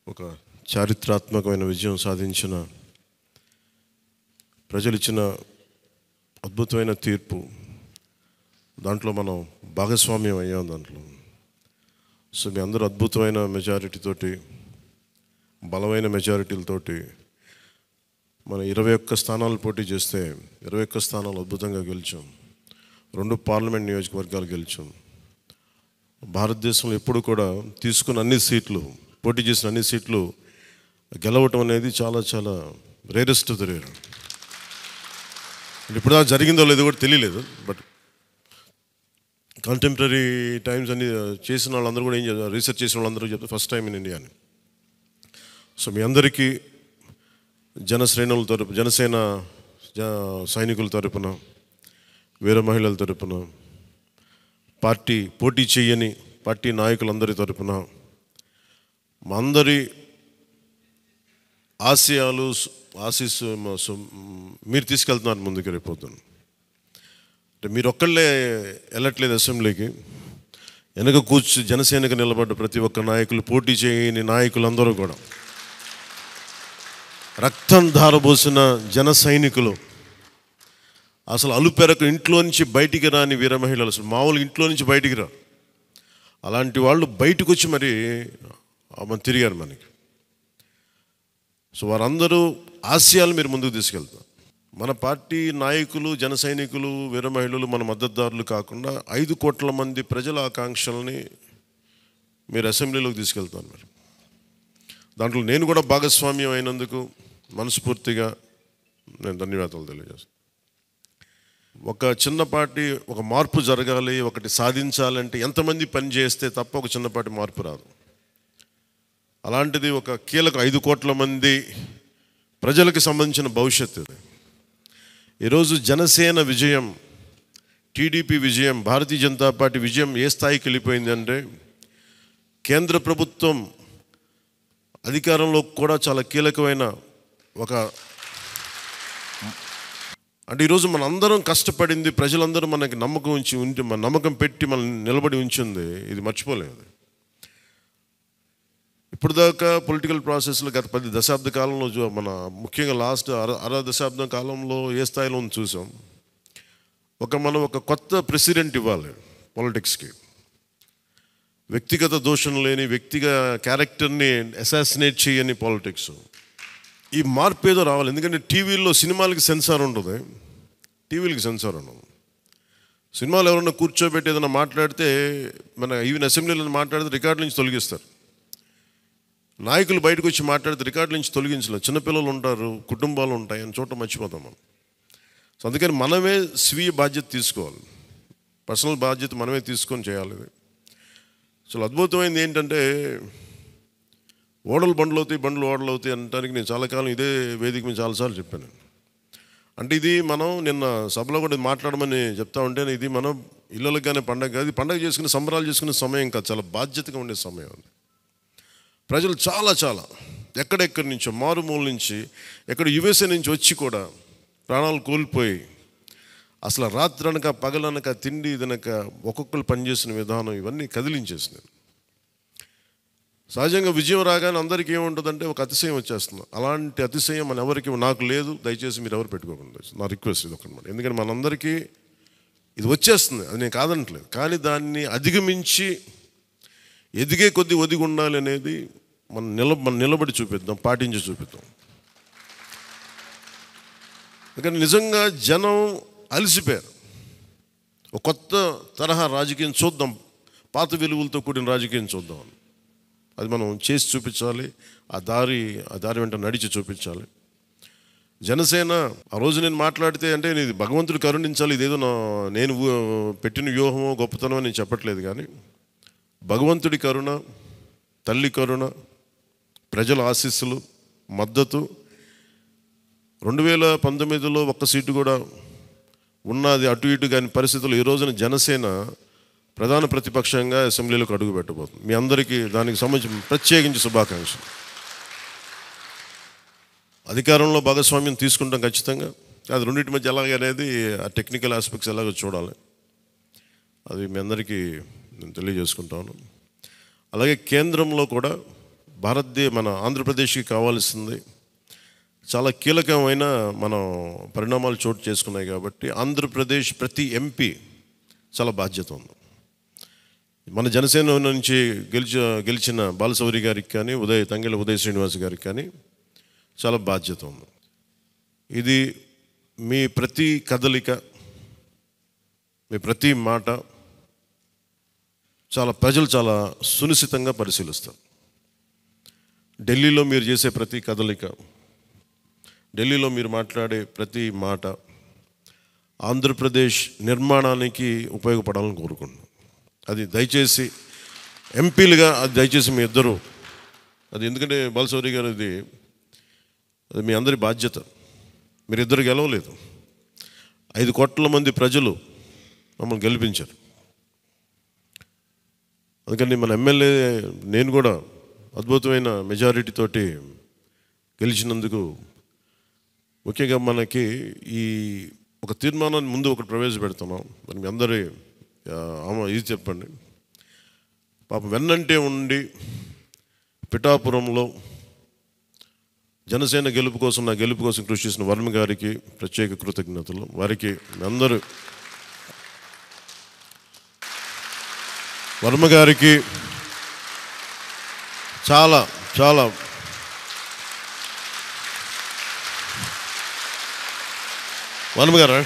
ఒక చారిత్రాత్మకమైన విజయం సాధించిన ప్రజలు ఇచ్చిన అద్భుతమైన తీర్పు. దాంట్లో మనం భాగస్వామ్యం అయ్యాం దాంట్లో. సో మీ అందరూ అద్భుతమైన మెజారిటీతోటి, బలమైన మెజారిటీలతోటి మనం 21 స్థానాలు పోటీ చేస్తే 21 స్థానాలు అద్భుతంగా గెలిచాం. 2 పార్లమెంట్ నియోజకవర్గాలు గెలిచాం. భారతదేశంలో ఎప్పుడు కూడా తీసుకున్న అన్ని సీట్లు, పోటీ చేసిన అన్ని సీట్లు గెలవటం అనేది చాలా చాలా రేరెస్ట్ ఆఫ్ ద రేర్. ఇప్పుడు దాకా జరిగిందో లేదో కూడా తెలియలేదు. బట్ కంటెంపరీ టైమ్స్ అన్ని చేసిన వాళ్ళందరూ కూడా ఏం చేస్తారు, రీసెర్చ్ చేసిన వాళ్ళందరూ చెప్తారు ఫస్ట్ టైం ఇన్ ఇండియా అని. సో మీ అందరికీ జనశ్రేణుల తరపు, జనసేన సైనికుల తరపున, వీర మహిళల తరపున, పార్టీ పోటీ చేయని పార్టీ నాయకులందరి తరపున, మా అందరి ఆశయాలు ఆశీస్సు మీరు తీసుకెళ్తున్నారు ముందుకు రేపొద్దున. అంటే మీరు ఒక్కళ్ళే వెళ్ళట్లేదు అసెంబ్లీకి. వెనక కూర్చు జనసేనకు నిలబడ్డ ప్రతి ఒక్క నాయకులు, పోటీ చేయని నాయకులందరూ కూడా, రక్తం ధారబోసిన జన సైనికులు, అసలు అలుపెరకు ఇంట్లో నుంచి బయటికి రాని వీర మహిళలు, అసలు మామూలు ఇంట్లో నుంచి బయటికి రా, అలాంటి వాళ్ళు బయటకు వచ్చి మరి తిరిగారు మనకి. సో వారందరూ ఆశయాలు మీరు ముందుకు తీసుకెళ్తారు. మన పార్టీ నాయకులు, జన సైనికులు, వీర మహిళలు మన మద్దతుదారులు కాకుండా 5 కోట్ల మంది ప్రజల ఆకాంక్షల్ని మీరు అసెంబ్లీలోకి తీసుకెళ్తారు. మరి దాంట్లో నేను కూడా భాగస్వామ్యం అయినందుకు మనస్ఫూర్తిగా నేను ధన్యవాదాలు తెలియజేస్తాను. ఒక చిన్నపాటి ఒక మార్పు జరగాలి, ఒకటి సాధించాలంటే ఎంతమంది పని చేస్తే తప్ప ఒక చిన్నపాటి మార్పు రాదు. అలాంటిది ఒక కీలక 5 కోట్ల మంది ప్రజలకు సంబంధించిన భవిష్యత్తు ఇది. ఈరోజు జనసేన విజయం, టీడీపీ విజయం, భారతీయ జనతా పార్టీ విజయం ఏ స్థాయికి వెళ్ళిపోయిందంటే, కేంద్ర ప్రభుత్వం అధికారంలో కూడా చాలా కీలకమైన ఒక, అంటే ఈరోజు మన అందరం కష్టపడింది, ప్రజలందరూ మనకి నమ్మకం ఉంచి మన నమ్మకం పెట్టి మనం నిలబడి ఉంచింది, ఇది మర్చిపోలేదు. ఇప్పుడు దాకా పొలిటికల్ ప్రాసెస్లో గత 10 దశాబ్ద కాలంలో మన ముఖ్యంగా లాస్ట్ అర దశాబ్దం కాలంలో ఏ స్థాయిలో ఉంది చూసాం. మనం ఒక కొత్త ప్రెసిడెంట్ ఇవ్వాలి పాలిటిక్స్కి. వ్యక్తిగత దోషం లేని, వ్యక్తిగత క్యారెక్టర్ని అసాసినేట్ చేయని పాలిటిక్స్. ఈ మార్పు ఏదో రావాలి. ఎందుకంటే టీవీల్లో సినిమాలకి సెన్సార్ ఉంటుంది, టీవీలకి సెన్సార్ ఉండదు. సినిమాలు ఎవరన్నా కూర్చోబెట్టి ఏదైనా మాట్లాడితే, మన ఈవెన్ అసెంబ్లీలో మాట్లాడితే రికార్డు నుంచి తొలగిస్తారు. నాయకులు బయటకు వచ్చి మాట్లాడితే రికార్డు నుంచి తొలగించలేదు. చిన్నపిల్లలు ఉంటారు, కుటుంబాలు ఉంటాయి, అని చోట మర్చిపోతాం మనం. సో అందుకని మనమే స్వీయ బాధ్యత తీసుకోవాలి, పర్సనల్ బాధ్యత మనమే తీసుకొని చేయాలి. అసలు అద్భుతమైంది ఏంటంటే, ఓడలు బండ్లు అవుతాయి, బండ్లు ఓడలు అవుతాయి అనడానికి నేను చాలా కాలం ఇదే వేదిక మీద చాలాసార్లు చెప్పాను. అంటే ఇది మనం నిన్న సభలో కూడా మాట్లాడమని చెప్తా ఉంటే, ఇది మనం ఇళ్ళకి కానీ పండగ కాదు, పండగ చేసుకునే సంబరాలు చేసుకునే సమయం కాదు, చాలా బాధ్యతగా ఉండే సమయం. ప్రజలు చాలా చాలా ఎక్కడెక్కడి నుంచో, మారుమూల నుంచి, ఎక్కడ యుఎస్ఏ నుంచి వచ్చి కూడా ప్రాణాలు కోల్పోయి, అసలు రాత్రనక పగలనక తిండి తినక ఒక్కొక్కరు పనిచేసిన విధానం ఇవన్నీ కదిలించేసినాయి. సహజంగా విజయం రాగానే అందరికీ ఏముంటుందంటే ఒక అతిశయం వచ్చేస్తుంది. అలాంటి అతిశయం మన ఎవరికి, నాకు లేదు, దయచేసి మీరు ఎవరు పెట్టుకోకుండా, నా రిక్వెస్ట్ ఇది ఒకనమాట. ఎందుకంటే మనందరికీ ఇది వచ్చేస్తుంది, అది నేను కాదనట్లేదు. కానీ దాన్ని అధిగమించి ఎదిగే కొద్దీ ఒదిగి ఉండాలి అనేది మనం నిలబడి చూపిద్దాం, పాటించి చూపిద్దాం. ఎందుకంటే నిజంగా జనం అలసిపోయారు. ఒక కొత్త తరహా రాజకీయం చూద్దాం, పాత విలువలతో కూడిన రాజకీయం చూద్దాం. అది మనం చేసి చూపించాలి, ఆ దారి వెంట నడిచి చూపించాలి. జనసేన ఆ రోజు నేను మాట్లాడితే, అంటే ఇది భగవంతుడు కరుణించాలి, ఇదేదో నేను పెట్టిన వ్యూహమో గొప్పతనమో నేను చెప్పట్లేదు. కానీ భగవంతుడి కరుణ, తల్లి కరుణ, ప్రజల ఆశీస్సులు, మద్దతు. 2019లో ఒక్క సీటు కూడా ఉన్నది అటు ఇటు కాని పరిస్థితుల్లో ఈ రోజున జనసేన ప్రధాన ప్రతిపక్షంగా అసెంబ్లీలోకి అడుగు పెట్టబోతుంది. మీ అందరికీ దానికి సంబంధించి ప్రత్యేకించి శుభాకాంక్షలు. అధికారంలో భాగస్వామ్యం తీసుకుంటాం ఖచ్చితంగా. అది రెండింటి మధ్య ఎలాగనేది, ఆ టెక్నికల్ ఆస్పెక్ట్స్ ఎలాగో చూడాలి. అది మీ అందరికీ నేను తెలియజేసుకుంటాను. అలాగే కేంద్రంలో కూడా మన ఆంధ్రప్రదేశ్కి కావాల్సింది చాలా కీలకమైన మనం పరిణామాలు చోటు చేసుకున్నాయి కాబట్టి ఆంధ్రప్రదేశ్ ప్రతి ఎంపీ చాలా బాధ్యత ఉంది. మన జనసేన నుంచి గెలిచిన బాలశౌరి గారికి కానీ తంగెళ్ళ ఉదయ్ శ్రీనివాస్ గారికి కానీ చాలా బాధ్యత ఉంది. ఇది మీ ప్రతి కదలిక, మీ ప్రతి మాట ప్రజలు చాలా సునిశ్చితంగా పరిశీలిస్తారు. ఢిల్లీలో మీరు చేసే ప్రతి కదలిక, ఢిల్లీలో మీరు మాట్లాడే ప్రతి మాట ఆంధ్రప్రదేశ్ నిర్మాణానికి ఉపయోగపడాలని కోరుకుంటున్నాను. అది దయచేసి ఎంపీలుగా దయచేసి మీ ఇద్దరు, అది ఎందుకంటే బాలశౌరి గారు అది మీ అందరి బాధ్యత. మీరిద్దరు గెలవలేదు, 5 కోట్ల మంది ప్రజలు మమ్మల్ని గెలిపించారు. అందుకని మన ఎమ్మెల్యే నేను కూడా అద్భుతమైన మెజారిటీ తోటి గెలిచినందుకు ముఖ్యంగా మనకి ఈ ఒక తీర్మానాన్ని ముందు ఒకటి ప్రవేశపెడుతున్నాం. మరి మీ అందరి ఇది చెప్పండి. పాపం వెన్నంటే ఉండి పిఠాపురంలో జనసేన గెలుపు కోసం, నా గెలుపు కోసం కృషి చేసిన వర్మ గారికి ప్రత్యేక కృతజ్ఞతలు. వారికి అందరూ వర్మ గారికి చాలా చాలా వర్మ గారా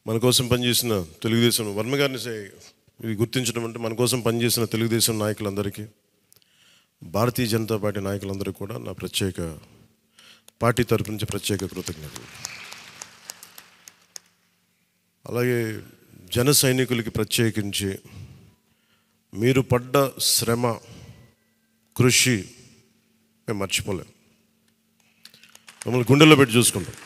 మన కోసం పనిచేసిన తెలుగుదేశం వర్మ గారిని ఇది గుర్తించడం అంటే మన కోసం పనిచేసిన తెలుగుదేశం నాయకులందరికీ, భారతీయ జనతా పార్టీ నాయకులందరికీ కూడా నా పార్టీ తరపు నుంచి ప్రత్యేక కృతజ్ఞతలు. అలాగే జన సైనికులకి ప్రత్యేకించి మీరు పడ్డ శ్రమ, కృషి మేము మర్చిపోలేం. మమ్మల్ని గుండెల్లో పెట్టి చూసుకుంటాం.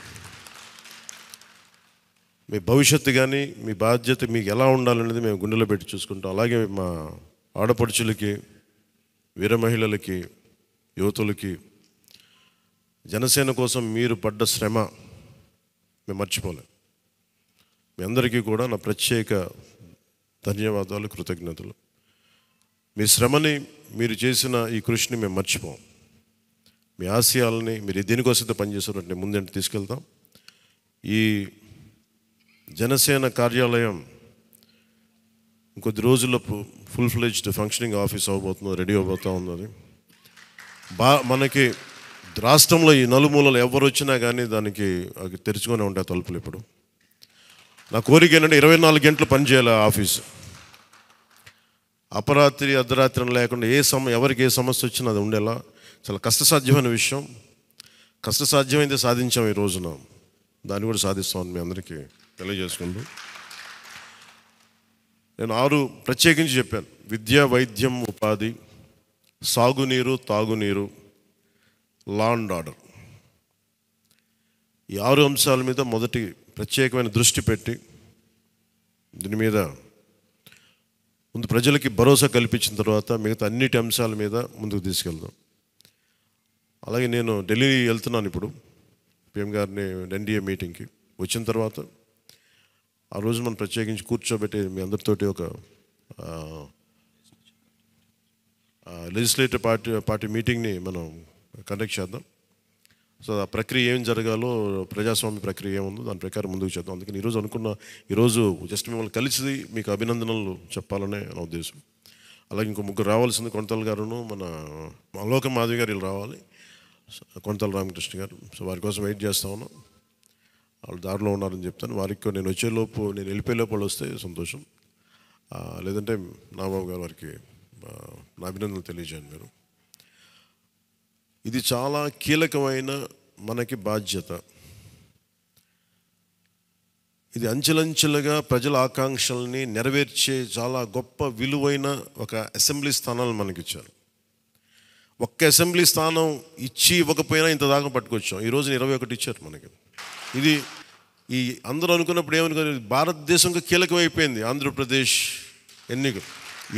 మీ భవిష్యత్తు కానీ మీ బాధ్యత మీకు ఎలా ఉండాలనేది మేము గుండెలో పెట్టి చూసుకుంటాం. అలాగే మా ఆడపడుచులకి, వీర మహిళలకి, యువతులకి జనసేన కోసం మీరు పడ్డ శ్రమ మేము మర్చిపోలేం. మీ అందరికీ కూడా నా ప్రత్యేక ధన్యవాదాలు, కృతజ్ఞతలు. మీ శ్రమని, మీరు చేసిన ఈ కృషిని మేము మర్చిపోం. మీ ఆశయాలని మీరు దేనికోసం పనిచేస్తారంటే ముందంటే తీసుకెళ్తాం. ఈ జనసేన కార్యాలయం ఇంకొద్ది రోజుల్లో ఫుల్ ఫ్లెడ్జ్డ్ ఫంక్షనింగ్ ఆఫీస్ అవ్వబోతుంది, రెడీ అవబోతూ ఉన్నది. మనకి రాష్ట్రంలో ఈ నలుమూలలు ఎవరు వచ్చినా కానీ దానికి తెరుచుకొని ఉంటాయి తలుపులు. ఇప్పుడు నా కోరిక ఏంటంటే 24 గంటలు పనిచేయాలి ఆఫీసు. అపరాత్రి అర్ధరాత్రి లేకుండా ఎవరికి ఏ సమస్య వచ్చినా అది ఉండేలా చాలా కష్టసాధ్యమైన విషయం. కష్టసాధ్యమైతే సాధించాం ఈ రోజున, దాన్ని కూడా సాధిస్తామని మీ అందరికీ తెలియజేసుకుంటూ నేను 6 ప్రత్యేకించి చెప్పాను. విద్య, వైద్యం, ఉపాధి, సాగునీరు, తాగునీరు, లా అండ్ ఆర్డర్. ఈ 6 అంశాల మీద మొదటి ప్రత్యేకమైన దృష్టి పెట్టి దీని మీద ముందు ప్రజలకి భరోసా కల్పించిన తర్వాత మిగతా అన్నిటి అంశాల మీద ముందుకు తీసుకెళ్దాం. అలాగే నేను ఢిల్లీ వెళ్తున్నాను ఇప్పుడు PM గారిని ఎన్డీఏ మీటింగ్కి. వచ్చిన తర్వాత ఆ రోజు మనం ప్రత్యేకించి కూర్చోబెట్టి మీ అందరితోటి ఒక లెజిస్లేటివ్ పార్టీ మీటింగ్ని మనం కండక్ట్ చేద్దాం. సో ఆ ప్రక్రియ ఏం జరగాలో, ప్రజాస్వామ్య ప్రక్రియ ఏముందో దాని ప్రకారం ముందుకు చేద్దాం. అందుకని ఈరోజు జస్ట్ మిమ్మల్ని కలిసి మీకు అభినందనలు చెప్పాలనే నా ఉద్దేశం. అలాగే ఇంకో 3 రావాల్సింది, కొనతల గారును మన లోక మాధవి గారు వీళ్ళు రావాలి, కొనతల రామకృష్ణ గారు. సో వారి కోసం వెయిట్ చేస్తా ఉన్నాం. వాళ్ళు దారిలో ఉన్నారని చెప్తాను. వారికి నేను వెళ్ళిపోయేలోపు వాళ్ళు వస్తే సంతోషం. లేదంటే నాబాబు గారు వారికి నా అభినందనలు తెలియజేయండి మీరు. ఇది చాలా కీలకమైన మనకి బాధ్యత. ఇది అంచెలంచెలుగా ప్రజల ఆకాంక్షల్ని నెరవేర్చే చాలా గొప్ప విలువైన ఒక అసెంబ్లీ స్థానాలను మనకిచ్చారు. ఒక్క అసెంబ్లీ స్థానం ఇచ్చి ఇవ్వకపోయినా ఇంత దాకా పట్టుకొచ్చాం. ఈ రోజున 21 ఇచ్చారు మనకి. ఇది ఈ అందరూ అనుకున్నప్పుడు ఏమనుకున్నారు, భారతదేశంకి కీలకమైపోయింది ఆంధ్రప్రదేశ్ ఎన్నికలు.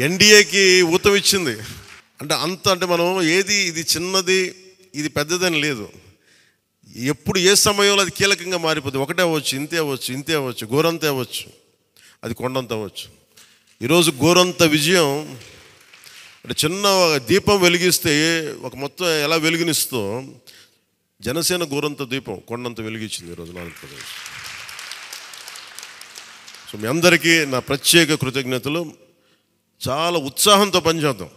ఎన్డీఏకి ఊతం ఇచ్చింది. అంటే మనం ఇది చిన్నది ఇది పెద్దదని లేదు. ఎప్పుడు ఏ సమయంలో అది కీలకంగా మారిపోతుంది. ఒకటే అవ్వచ్చు, ఇంతే అవ్వచ్చు, గోరంత అవ్వచ్చు, అది కొండంత అవ్వచ్చు. ఈరోజు గోరంత విజయం అంటే చిన్న దీపం వెలిగిస్తే ఒక మొత్తం ఎలా వెలుగునిస్తో జనసేన గోరంత దీపం కొండంత వెలిగించింది ఈరోజు ఆంధ్రప్రదేశ్. సో మీ అందరికీ నా ప్రత్యేక కృతజ్ఞతలు. చాలా ఉత్సాహంతో పనిచేద్దాం.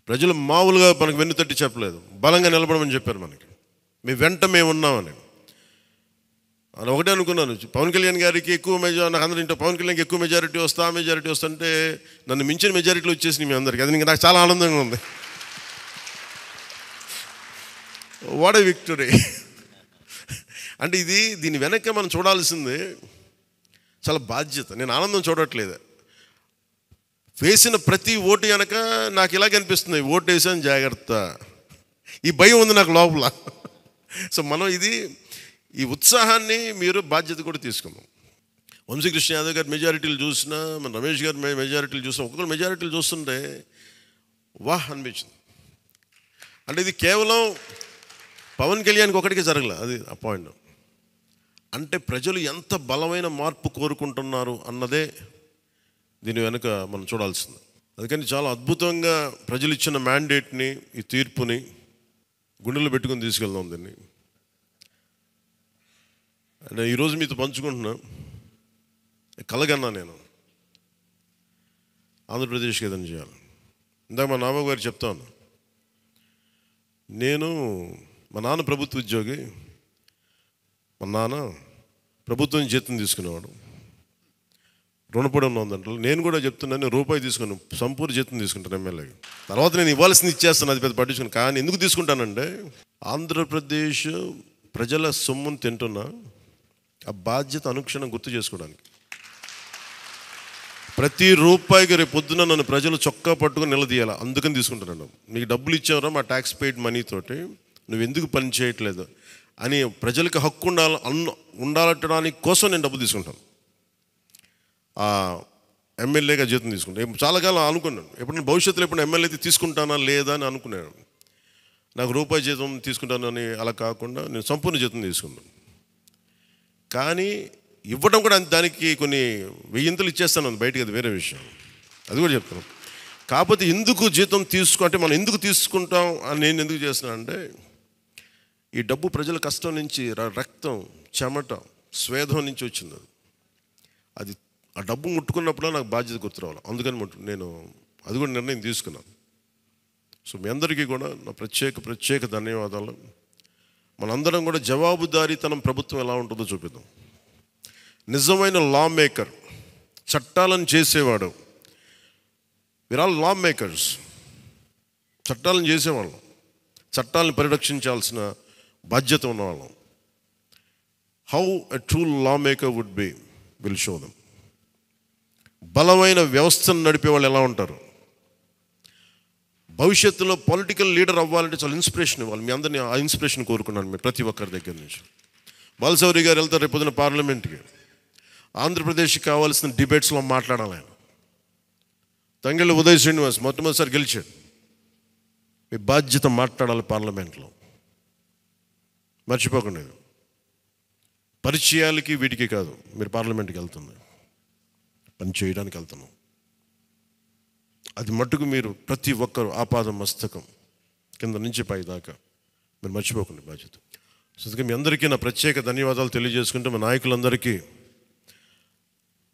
ప్రజలు మామూలుగా మనకు వెన్నుతట్టి చెప్పలేదు, బలంగా నిలబడమని చెప్పారు మనకి. మీ వెంట మేము ఉన్నామని. అని ఒకటే అనుకున్నాను, పవన్ కళ్యాణ్ గారికి ఎక్కువ మెజారిటీ, నాకు అందరూ ఇంట్లో పవన్ కళ్యాణ్కి ఎక్కువ మెజారిటీ వస్తుంటే నన్ను మించిన మెజారిటీలు వచ్చేసినాయి మీ అందరికీ. అది నాకు చాలా ఆనందంగా ఉంది. What a victory. అంటే దీని వెనక మనం చూడాల్సింది చాలా బాధ్యత. నేను ఆనందం చూడట్లేదు. వేసిన ప్రతి ఓటు వెనక నాకు ఇలాగ అనిపిస్తుంది, ఓటు వేసాను జాగ్రత్త, ఈ భయం ఉంది నాకు లోపల. సో మనం ఈ ఉత్సాహాన్ని మీరు బాధ్యత కూడా తీసుకున్నాం. వంశీకృష్ణ యాదవ్ గారి మెజారిటీలు చూసినా, మన రమేష్ గారి మెజారిటీలు చూసినా, ఒక్కొక్కరు మెజారిటీలు చూస్తుంటే వాహ్ అనిపించింది. అంటే ఇది కేవలం పవన్ కళ్యాణ్కి ఒకటికి జరగలే, అది ఆ పాయింట్. అంటే ప్రజలు ఎంత బలమైన మార్పు కోరుకుంటున్నారు అన్నదే దీని వెనుక మనం చూడాల్సింది. అందుకని చాలా అద్భుతంగా ప్రజలు ఇచ్చిన మ్యాండేట్ని, ఈ తీర్పుని గుండెల్లో పెట్టుకుని తీసుకెళ్దాం దీన్ని. అంటే ఈరోజు మీతో పంచుకుంటున్నా, కలగన్నా నేను ఆంధ్రప్రదేశ్కి ఏదైనా చేయాలి. ఇందాక మా నాన్న గారు చెప్తాను, మా నాన్న ప్రభుత్వ ఉద్యోగి, మా నాన్న ప్రభుత్వం జీతం తీసుకునేవాడు, రుణపడి ఉన్నదంటే. నేను కూడా చెప్తున్నాను, రూపాయి తీసుకున్నాను, సంపూర్ణ జీతం తీసుకుంటాను ఎమ్మెల్యేకి. తర్వాత నేను ఇవ్వాల్సింది ఇచ్చేస్తాను, అది పెద్ద పట్టించుకుని. కానీ ఎందుకు తీసుకుంటానంటే ఆంధ్రప్రదేశ్ ప్రజల సొమ్మును తింటున్నా ఆ బాధ్యత అనుక్షణం గుర్తు చేసుకోవడానికి. ప్రతి రూపాయికి రేపు పొద్దున నన్ను ప్రజలు చొక్కా పట్టుకుని నిలదీయాలి, అందుకని తీసుకుంటున్నాను. నీకు డబ్బులు ఇచ్చావరా మా ట్యాక్స్ పెయిడ్ మనీతోటి, నువ్వు ఎందుకు పని చేయట్లేదు అని ప్రజలకు హక్కు ఉండాలట్టడానికి కోసం నేను డబ్బు తీసుకుంటాను. ఎమ్మెల్యేగా జీతం తీసుకుంటాను. చాలా కాలం అనుకున్నాను, ఎప్పుడైనా భవిష్యత్తులో ఎప్పుడు ఎమ్మెల్యే అయితే తీసుకుంటానా లేదా అని అనుకున్నాను. నాకు రూపాయి జీతం తీసుకుంటానని అలా కాకుండా నేను సంపూర్ణ జీతం తీసుకున్నాను. కానీ ఇవ్వడం కూడా దానికి కొన్ని వెయ్యింతలు ఇచ్చేస్తాను బయటికి, అది వేరే విషయం, అది కూడా చెప్తాను. కాకపోతే ఎందుకు జీతం అంటే మనం ఎందుకు తీసుకుంటాం అని నేను ఎందుకు చేస్తున్నాను అంటే, ఈ డబ్బు ప్రజల కష్టం నుంచి, రక్తం, చెమట, స్వేదం నుంచి వచ్చింది. అది ఆ డబ్బు ముట్టుకున్నప్పుడు నాకు బాధ్యత గుర్తురావాలి. అందుకని నేను అది కూడా నిర్ణయం తీసుకున్నాను. సో మీ అందరికీ కూడా నా ప్రత్యేక ధన్యవాదాలు. మనందరం కూడా జవాబుదారీతనం ప్రభుత్వం ఎలా ఉంటుందో చూపిద్దాం. నిజమైన లా మేకర్, చట్టాలను చేసేవాడు. We are all law makers. చట్టాలను చేసేవాళ్ళం, చట్టాలను పరిరక్షించాల్సిన బాధ్యత ఉన్నవాళ్ళం. How a true law maker would be will show them. బలమైన వ్యవస్థను నడిపే వాళ్ళు ఎలా ఉంటారు. భవిష్యత్తులో పొలిటికల్ లీడర్ అవ్వాలంటే చాలా ఇన్స్పిరేషన్ ఇవ్వాలి. మీ అందరినీ ఆ ఇన్స్పిరేషన్ కోరుకున్నాను మీరు ప్రతి ఒక్కరి దగ్గర నుంచి. బాలశౌరి గారు వెళ్తారు రేపు పొద్దున పార్లమెంట్కి. ఆంధ్రప్రదేశ్కి కావాల్సిన డిబేట్స్లో మాట్లాడాలి ఆయన. తంగెళ్ళ ఉదయ్ శ్రీనివాస్ మొట్టమొదటిసారి గెలిచాడు. మీ బాధ్యత మాట్లాడాలి పార్లమెంట్లో, మర్చిపోకండి. పరిచయాలకి వీటికి కాదు, మీరు పార్లమెంట్కి వెళ్తుంది, పని చేయడానికి వెళ్తున్నాం. అది మట్టుకు మీరు ప్రతి ఒక్కరు ఆపాద మస్తకం కింద నుంచి పై దాకా మీరు మర్చిపోకండి బాధ్యత. అందుకే మీ అందరికీ నా ప్రత్యేక ధన్యవాదాలు తెలియజేసుకుంటే, మా నాయకులందరికీ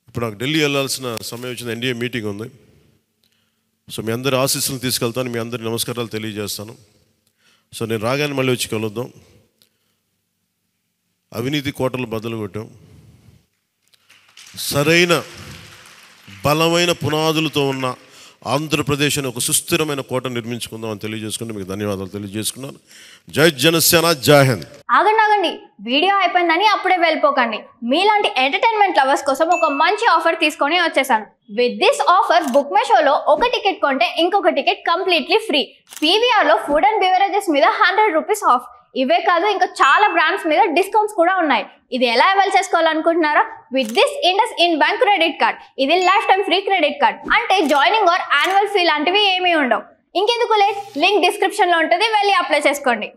ఇప్పుడు నాకు ఢిల్లీ వెళ్ళాల్సిన సమయం వచ్చింది, ఎన్డీఏ మీటింగ్ ఉంది. సో మీ అందరి ఆశీస్సులు తీసుకెళ్తాను, మీ అందరి నమస్కారాలు తెలియజేస్తాను. సో నేను రాగానే మళ్ళీ వచ్చి కలుద్దాం. అవినీతి కోటలు బద్దలు కొట్టాం, సరైన బలమైన పునాదులతో ఉన్న ఆంధ్రప్రదేశ్ అని ఒక సుస్థిరమైన కోట నిర్మించుకుందాం అని తెలియజేసుకుని మీకు ధన్యవాదాలు తెలియజేసుకున్నాను. జై జనసేన, జై హింద్. ఆగండి, వీడియో అయిపోయిందని అప్పుడే వెళ్ళిపోకండి. మీలాంటి ఎంటర్టైన్మెంట్ లవర్స్ కోసం ఒక మంచి ఆఫర్ తీసుకొని వచ్చేసాను. With this offer book my షోలో ఒక టికెట్ కొంటే ఇంకొక టికెట్ కంప్లీట్లీ ఫ్రీ. పీవీఆర్లో ఫుడ్ అండ్ బెవరేజెస్ మీద 100 రూపీస్ ఆఫ్. ఇవే కాదు, ఇంకా చాలా బ్రాండ్స్ మీద డిస్కౌంట్స్ కూడా ఉన్నాయి. ఇది ఎలా అవైల్ చేసుకోవాలనుకుంటున్నారా? With this IndusInd bank credit card. ఇది lifetime free credit card. అంటే జాయినింగ్ ఆర్ యాన్యువల్ ఫీ లాంటివి ఏమీ ఉండవు. ఇంకెందుకు లేట్, లింక్ డిస్క్రిప్షన్లో ఉంటుంది, వెళ్ళి అప్లై చేసుకోండి.